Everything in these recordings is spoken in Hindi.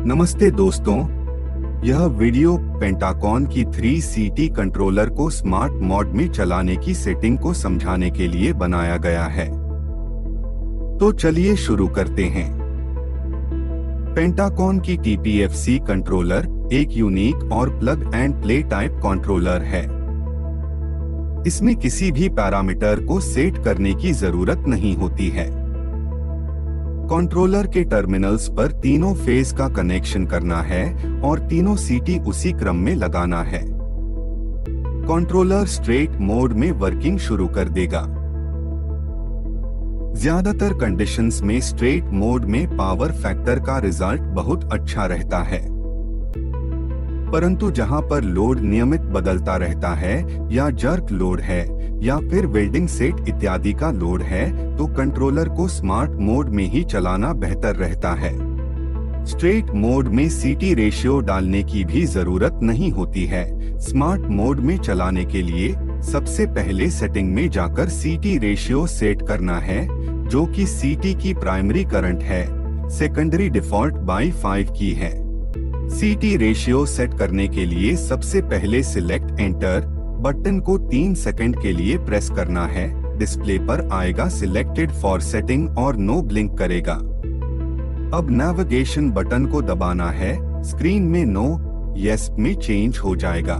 नमस्ते दोस्तों, यह वीडियो पेंटाकॉन की 3CT कंट्रोलर को स्मार्ट मोड में चलाने की सेटिंग को समझाने के लिए बनाया गया है। तो चलिए शुरू करते हैं। पेंटाकॉन की TPFC कंट्रोलर एक यूनिक और plug and play type controller है। इसमें किसी भी पैरामीटर को सेट करने की जरूरत नहीं होती है। कंट्रोलर के टर्मिनल्स पर तीनों फेज का कनेक्शन करना है और तीनों सीटी उसी क्रम में लगाना है। कंट्रोलर स्ट्रेट मोड में वर्किंग शुरू कर देगा। ज्यादातर कंडीशंस में स्ट्रेट मोड में पावर फैक्टर का रिजल्ट बहुत अच्छा रहता है, परंतु जहां पर लोड नियमित बदलता रहता है या जर्क लोड है या फिर वेल्डिंग सेट इत्यादि का लोड है तो कंट्रोलर को स्मार्ट मोड में ही चलाना बेहतर रहता है। स्ट्रेट मोड में सीटी रेशियो डालने की भी जरूरत नहीं होती है। स्मार्ट मोड में चलाने के लिए सबसे पहले सेटिंग में जाकर सीटी रेशियो सेट करना है, जो कि सीटी की प्राइमरी करंट है, सेकेंडरी डिफॉल्ट बाई 5 की है। सीटी रेशियो सेट करने के लिए सबसे पहले सिलेक्ट एंटर बटन को 3 सेकंड के लिए प्रेस करना है। डिस्प्ले पर आएगा सिलेक्टेड फॉर सेटिंग और नो ब्लिंक करेगा। अब नेविगेशन बटन को दबाना है। स्क्रीन में नो यस में चेंज हो जाएगा।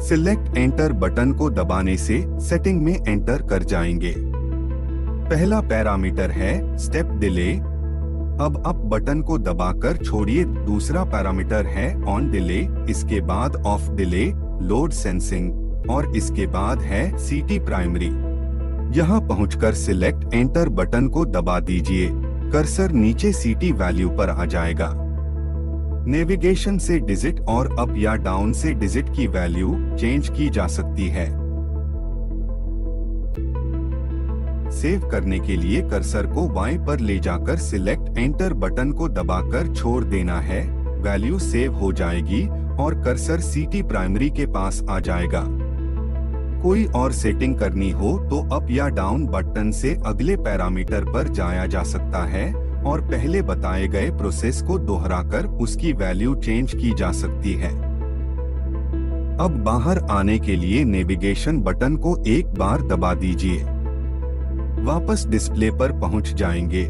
सिलेक्ट एंटर बटन को दबाने से सेटिंग में एंटर कर जाएंगे। पहला पैरामीटर है स्टेप डिले। अब अप बटन को दबाकर छोड़िए। दूसरा पैरामीटर है ऑन डिले, इसके बाद ऑफ डिले, लोड सेंसिंग और इसके बाद है सीटी प्राइमरी। यहां पहुंचकर सिलेक्ट एंटर बटन को दबा दीजिए। कर्सर नीचे सीटी वैल्यू पर आ जाएगा। नेविगेशन से डिजिट और अप या डाउन से डिजिट की वैल्यू चेंज की जा सकती है। सेव करने के लिए कर्सर को बाएं पर ले जाकर सिलेक्ट एंटर बटन को दबाकर छोड़ देना है। वैल्यू सेव हो जाएगी और कर्सर सीटी प्राइमरी के पास आ जाएगा। कोई और सेटिंग करनी हो तो अप या डाउन बटन से अगले पैरामीटर पर जाया जा सकता है और पहले बताए गए प्रोसेस को दोहराकर उसकी वैल्यू चेंज की जा सकती है। अब बाहर आने के लिए नेविगेशन बटन को एक बार दबा दीजिए। वापस डिस्प्ले पर पहुंच जाएंगे।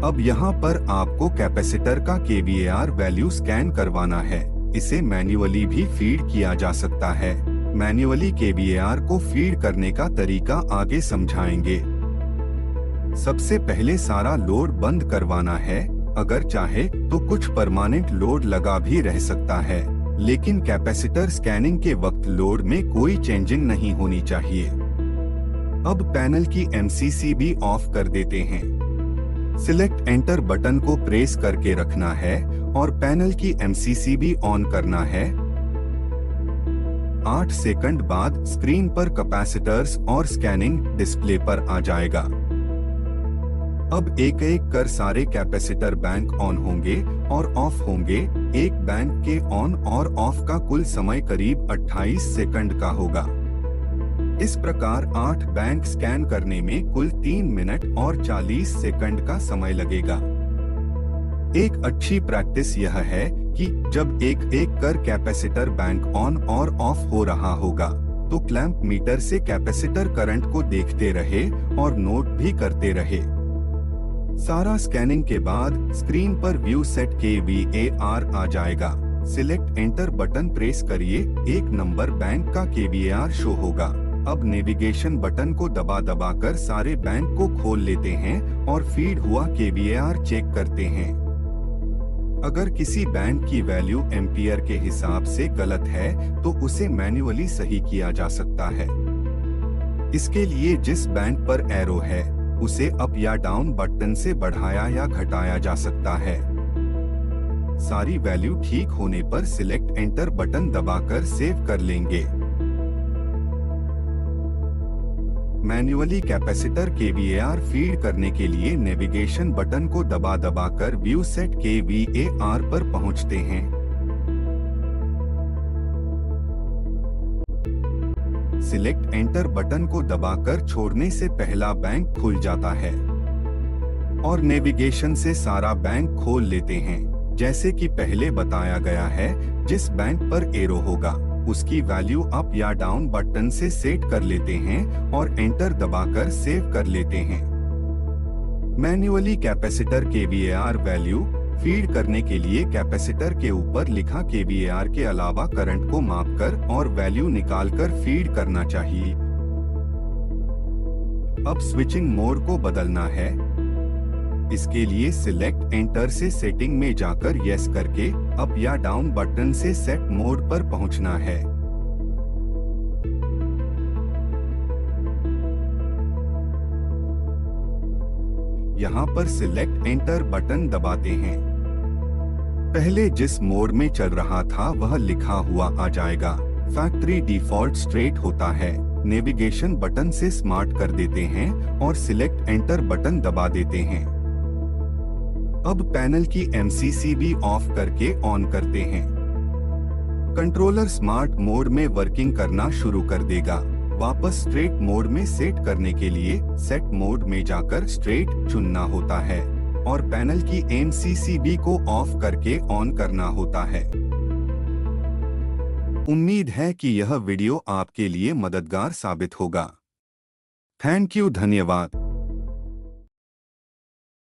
अब यहाँ पर आपको कैपेसिटर का kVAR वैल्यू स्कैन करवाना है। इसे मैन्युअली भी फीड किया जा सकता है। मैन्युअली kVAR को फीड करने का तरीका आगे समझाएंगे। सबसे पहले सारा लोड बंद करवाना है। अगर चाहे तो कुछ परमानेंट लोड लगा भी रह सकता है, लेकिन कैपेसिटर स्कैनिंग के वक्त लोड में कोई चेंजिंग नहीं होनी चाहिए। अब पैनल की MCC भी ऑफ कर देते हैं। सिलेक्ट एंटर बटन को प्रेस करके रखना है और पैनल की MCC भी ऑन करना है। 8 सेकंड बाद स्क्रीन पर कैपेसिटर्स और स्कैनिंग डिस्प्ले पर आ जाएगा। अब एक एक कर सारे कैपेसिटर बैंक ऑन होंगे और ऑफ होंगे। एक बैंक के ऑन और ऑफ का कुल समय करीब 28 सेकंड का होगा। इस प्रकार 8 बैंक स्कैन करने में कुल 3 मिनट और 40 सेकंड का समय लगेगा। एक अच्छी प्रैक्टिस यह है कि जब एक एक कर कैपेसिटर बैंक ऑन और ऑफ हो रहा होगा तो क्लैंप मीटर से कैपेसिटर करंट को देखते रहे और नोट भी करते रहे। सारा स्कैनिंग के बाद स्क्रीन पर व्यू सेट kVAR आ जाएगा। सिलेक्ट एंटर बटन प्रेस करिए। 1 नंबर बैंक का kVAR शो होगा। अब नेविगेशन बटन को दबा कर सारे बैंक को खोल लेते हैं और फीड हुआ kVAR चेक करते हैं। अगर किसी बैंक की वैल्यू एम्पियर के हिसाब से गलत है तो उसे मैन्युअली सही किया जा सकता है। इसके लिए जिस बैंक पर एरो है उसे अप या डाउन बटन से बढ़ाया या घटाया जा सकता है। सारी वैल्यू ठीक होने पर सिलेक्ट एंटर बटन दबाकर सेव कर लेंगे। मैन्युअली कैपेसिटर kVAR फीड करने के लिए नेविगेशन बटन को दबाकर व्यू सेट kVAR पर पहुंचते हैं। सिलेक्ट एंटर बटन को दबाकर छोड़ने से पहला बैंक खुल जाता है। और नेविगेशन से सारा बैंक खोल लेते हैं। जैसे कि पहले बताया गया है, जिस बैंक पर एरो होगा उसकी वैल्यू अप या डाउन बटन से सेट कर लेते हैं और एंटर दबाकर सेव कर लेते हैं। मैन्युअली कैपेसिटर केवीएआर वैल्यू फीड करने के लिए कैपेसिटर के ऊपर लिखा केवीएआर के अलावा करंट को मापकर और वैल्यू निकालकर फीड करना चाहिए। अब स्विचिंग मोड को बदलना है। इसके लिए सिलेक्ट एंटर से सेटिंग में जाकर यस करके अप या डाउन बटन से सेट मोड पर पहुंचना है। यहाँ पर सिलेक्ट एंटर बटन दबाते हैं। पहले जिस मोड में चल रहा था वह लिखा हुआ आ जाएगा। फैक्ट्री डिफॉल्ट स्ट्रेट होता है। नेविगेशन बटन से स्मार्ट कर देते हैं और सिलेक्ट एंटर बटन दबा देते हैं। अब पैनल की एमसीसी भी ऑफ करके ऑन करते हैं। कंट्रोलर स्मार्ट मोड में वर्किंग करना शुरू कर देगा। वापस स्ट्रेट मोड में सेट करने के लिए सेट मोड में जाकर स्ट्रेट चुनना होता है और पैनल की एमसीसी को ऑफ करके ऑन करना होता है। उम्मीद है कि यह वीडियो आपके लिए मददगार साबित होगा। थैंक यू, धन्यवाद।